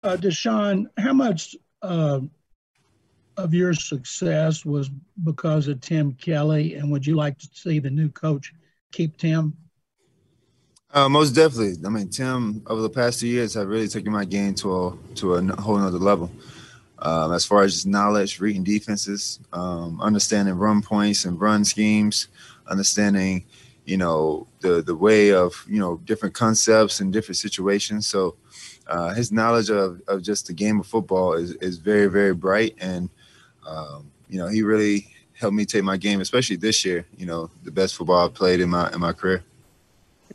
Deshaun, how much of your success was because of Tim Kelly, and would you like to see the new coach keep Tim? Most definitely. I mean, Tim over the past 2 years have really taken my game to a whole nother level. As far as just knowledge, reading defenses, understanding run points and run schemes, understanding, the way of different concepts and different situations. So his knowledge of just the game of football is very, very bright, and he really helped me take my game, especially this year. The best football I've played in my career.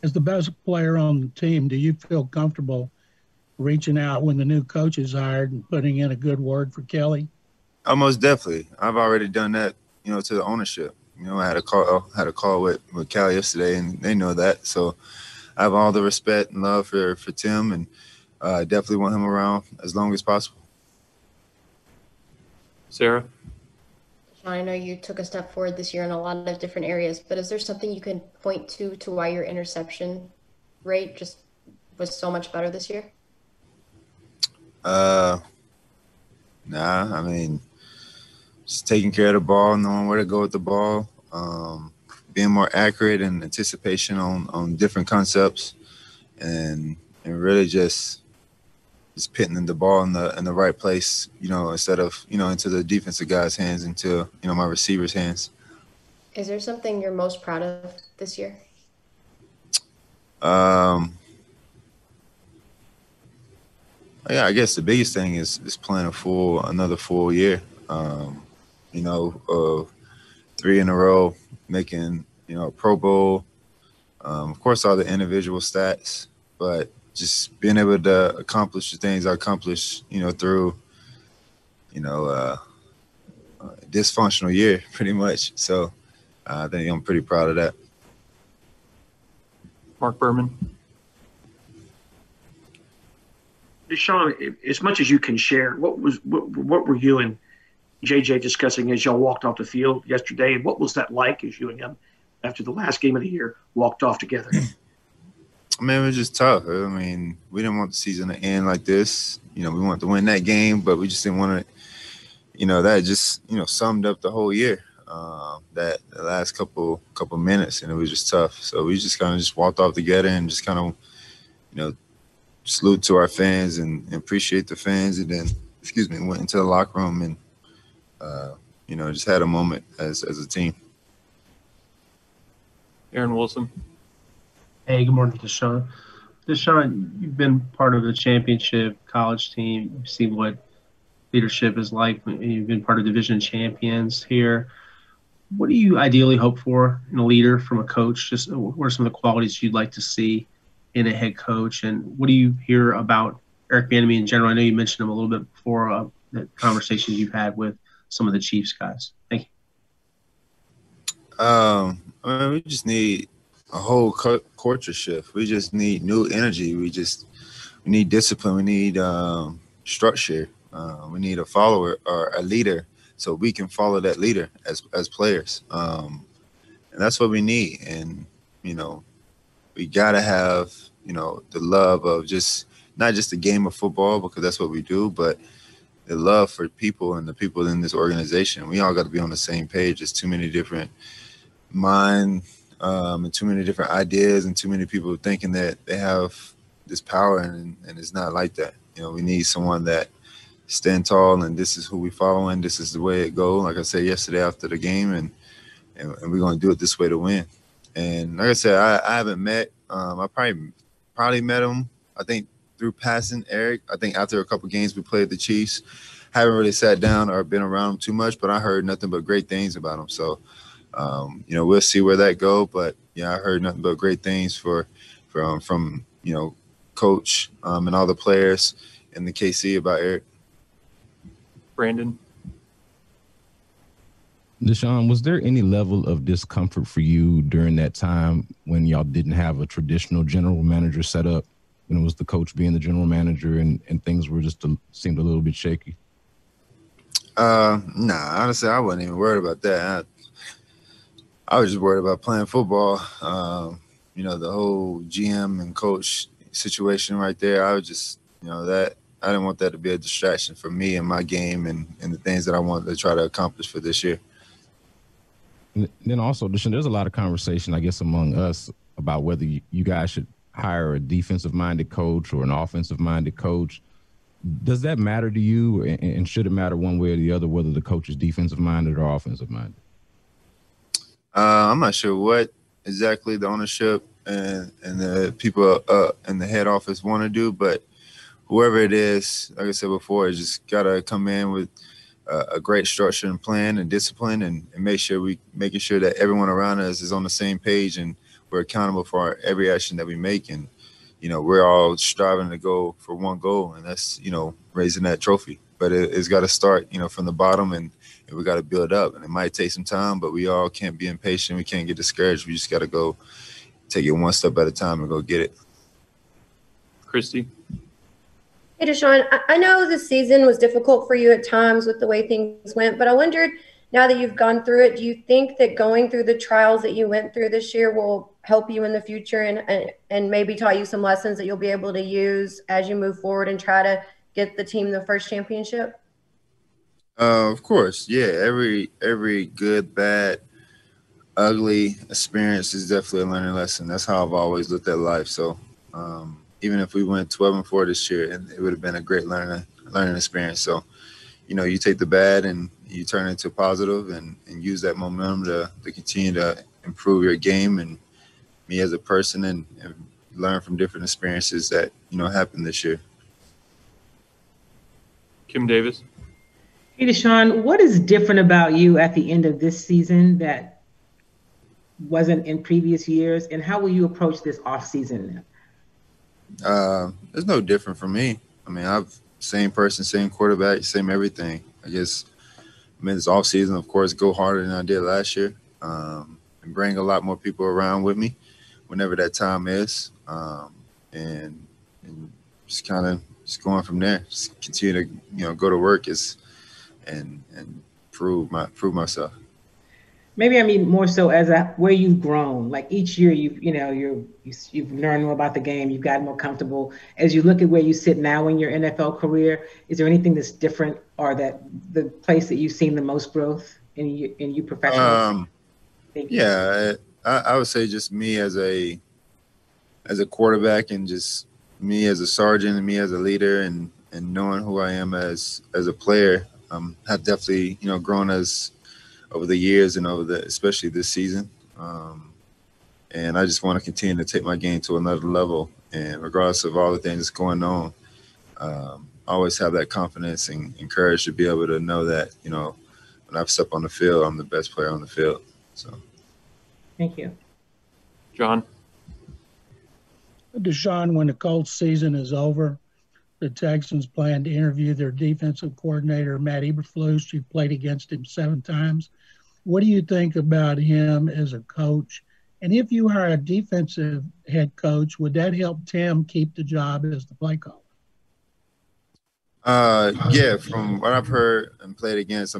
As the best player on the team, do you feel comfortable reaching out when the new coach is hired and putting in a good word for Kelly? Most definitely. I've already done that, to the ownership. I had a call with Cal yesterday, and they know that. So I have all the respect and love for Tim, and I definitely want him around as long as possible. Sarah? I know you took a step forward this year in a lot of different areas, but is there something you can point to why your interception rate just was so much better this year? Nah, I mean, just taking care of the ball, knowing where to go with the ball, being more accurate and anticipation on different concepts, and really just pitting the ball in the right place, instead of into the defensive guy's hands, into my receiver's hands. Is there something you're most proud of this year? Yeah, I guess the biggest thing is playing another full year. 3 in a row, making a Pro Bowl. Of course, all the individual stats, but just being able to accomplish the things I accomplished, through dysfunctional year, pretty much. So I think I'm pretty proud of that. Mark Berman. Deshaun, as much as you can share, what were you and JJ discussing as y'all walked off the field yesterday, and what was that like as you and him, after the last game of the year, walked off together? I mean, it was just tough. I mean, we didn't want the season to end like this. We wanted to win that game, but we just didn't want to. That just summed up the whole year. That the last couple minutes, and it was just tough. So we just kind of just walked off together and just kind of, salute to our fans and appreciate the fans, and then went into the locker room and just had a moment as a team. Aaron Wilson. Hey, good morning, Deshaun. Deshaun, you've been part of the championship college team. You've seen what leadership is like. You've been part of division champions here. What do you ideally hope for in a leader from a coach? Just what are some of the qualities you'd like to see in a head coach? And what do you hear about Eric Bieniemy in general? I know you mentioned him a little bit before, the conversations you've had with some of the Chiefs guys. Thank you. I mean, we just need a whole culture shift. We just need new energy. We need discipline. We need structure. We need a follower or a leader, so we can follow that leader as players. And that's what we need. And we gotta have the love of just not just the game of football, because that's what we do, but the love for people and the people in this organization. We all got to be on the same page. There's too many different and too many different ideas, and too many people thinking that they have this power, and it's not like that. We need someone that stand tall, and this is who we follow, and this is the way it goes. Like I said yesterday after the game, and we're going to do it this way to win. And like I said, I haven't met. I probably met him, I think, through passing Eric. I think after a couple games we played the Chiefs. Haven't really sat down or been around him too much, but I heard nothing but great things about him. So, we'll see where that go. But yeah, I heard nothing but great things from coach and all the players in the KC about Eric. Brandon. Deshaun, was there any level of discomfort for you during that time when y'all didn't have a traditional general manager set up, when it was the coach being the general manager and things were just seemed a little bit shaky? Nah, honestly, I wasn't even worried about that. I was just worried about playing football. The whole GM and coach situation right there. I was just, I didn't want that to be a distraction for me and my game and the things that I wanted to try to accomplish for this year. And then also, Deshaun, there's a lot of conversation, I guess, among us about whether you guys should hire a defensive-minded coach or an offensive-minded coach. Does that matter to you, and should it matter one way or the other whether the coach is defensive-minded or offensive-minded? I'm not sure what exactly the ownership and the people in the head office want to do, but whoever it is, like I said before, just got to come in with a great structure and plan and discipline and making sure that everyone around us is on the same page and we're accountable for every action that we make. And, we're all striving to go for one goal, and that's, raising that trophy. But it's got to start, from the bottom, and we got to build up. And it might take some time, but we all can't be impatient. We can't get discouraged. We just got to go take it one step at a time and go get it. Christy? Hey, Deshaun, I know this season was difficult for you at times with the way things went, but I wondered, now that you've gone through it, do you think that going through the trials that you went through this year will help you in the future and maybe taught you some lessons that you'll be able to use as you move forward and try to get the team the first championship? Of course, yeah. Every good, bad, ugly experience is definitely a learning lesson. That's how I've always looked at life. So even if we went 12-4 this year, it would have been a great learning experience. So, you take the bad and you turn it into positive and use that momentum to continue to improve your game and me as a person and learn from different experiences that, happened this year. Kim Davis? Hey, Deshaun, what is different about you at the end of this season that wasn't in previous years, and how will you approach this offseason? It's no different for me. I mean, same person, same quarterback, same everything. I guess, this offseason, of course, go harder than I did last year and bring a lot more people around with me whenever that time is, and just kind of just going from there. Just continue to go to work and prove myself. Maybe I mean more so as where you've grown. Like each year, you've learned more about the game. You've gotten more comfortable. As you look at where you sit now in your NFL career, is there anything that's different, or that the place that you've seen the most growth in you professionally? Yeah, I would say just me as a quarterback, and just me as a sergeant, and me as a leader, and knowing who I am as a player. Have definitely grown over the years and especially this season. And I just want to continue to take my game to another level. And regardless of all the things that's going on, I always have that confidence and courage to be able to know that, when I step on the field, I'm the best player on the field. So, thank you. John? Deshaun, when the Colts season is over, the Texans plan to interview their defensive coordinator, Matt Eberflus, who played against him 7 times. What do you think about him as a coach? And if you hire a defensive head coach, would that help Tim keep the job as the play caller? Yeah, from what I've heard and played against,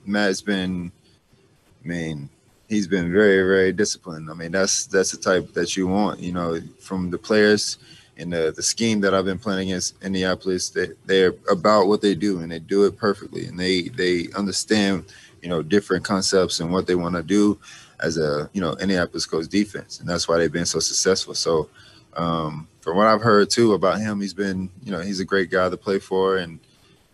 Matt's been he's been very, very disciplined. That's the type that you want, from the players and the scheme that I've been playing against Indianapolis. They're about what they do, and they do it perfectly. And they understand, different concepts and what they want to do as a, Indianapolis coach defense. And that's why they've been so successful. So from what I've heard too about him, he's been, he's a great guy to play for. And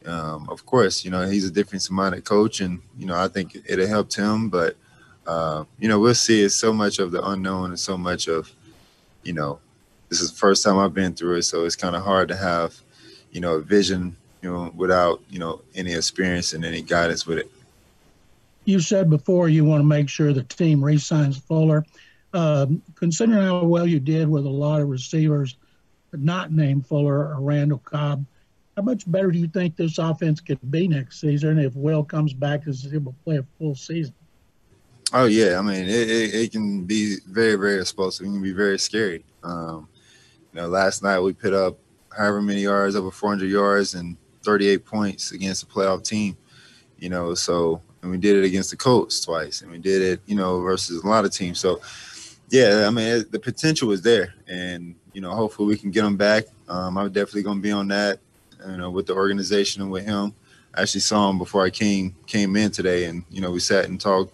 of course, he's a defensive-minded coach, and, I think it'll help him. But, we'll see. It's so much of the unknown and so much of, this is the first time I've been through it. So it's kind of hard to have, a vision, without, any experience and any guidance with it. You said before you want to make sure the team re-signs Fuller. Considering how well you did with a lot of receivers not named Fuller or Randall Cobb, how much better do you think this offense could be next season if Will comes back and is able to play a full season? Oh, yeah. It can be very, very explosive. It can be very scary. Last night we put up however many yards, over 400 yards and 38 points against a playoff team, and we did it against the Colts twice, and we did it, versus a lot of teams. So, yeah, the potential is there, and, hopefully we can get them back. I'm definitely going to be on that with the organization and with him. I actually saw him before I came in today, and we sat and talked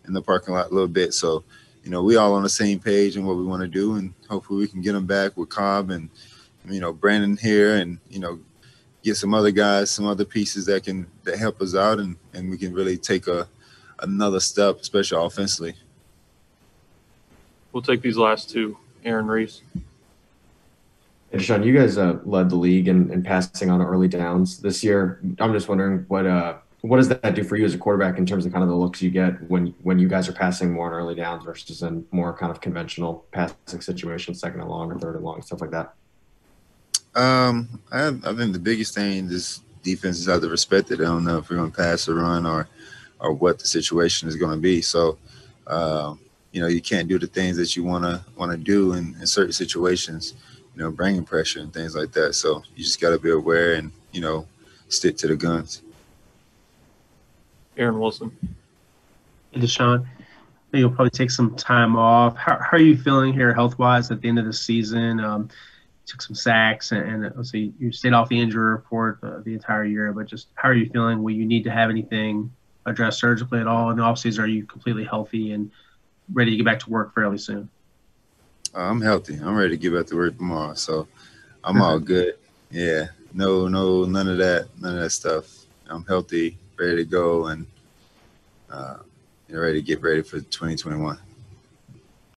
in the parking lot a little bit. So, we all on the same page and what we want to do, and hopefully we can get him back with Cobb and Brandon here, and get some other guys, some other pieces that help us out, and we can really take another step, especially offensively. We'll take these last two. Aaron Reese. Hey, Deshaun, you guys led the league in passing on early downs this year. I'm just wondering what does that do for you as a quarterback in terms of kind of the looks you get when you guys are passing more on early downs versus in more kind of conventional passing situations, second and long or third and long, stuff like that? I think the biggest thing is defenses have to respect it. I don't know if we're going to pass or run or what the situation is going to be. So, you can't do the things that you want to do in certain situations, bringing pressure and things like that. So you just got to be aware and, stick to the guns. Aaron Wilson. Hey, Deshaun, you'll probably take some time off. How are you feeling here health-wise at the end of the season? Took some sacks, and let's see, you stayed off the injury report the entire year, but just how are you feeling? Will you need to have anything addressed surgically at all in the offseason? Are you completely healthy and ready to get back to work fairly soon? I'm healthy. I'm ready to get back to work tomorrow, so I'm all good. Yeah, no, none of that stuff. I'm healthy, ready to go, and ready to get ready for 2021.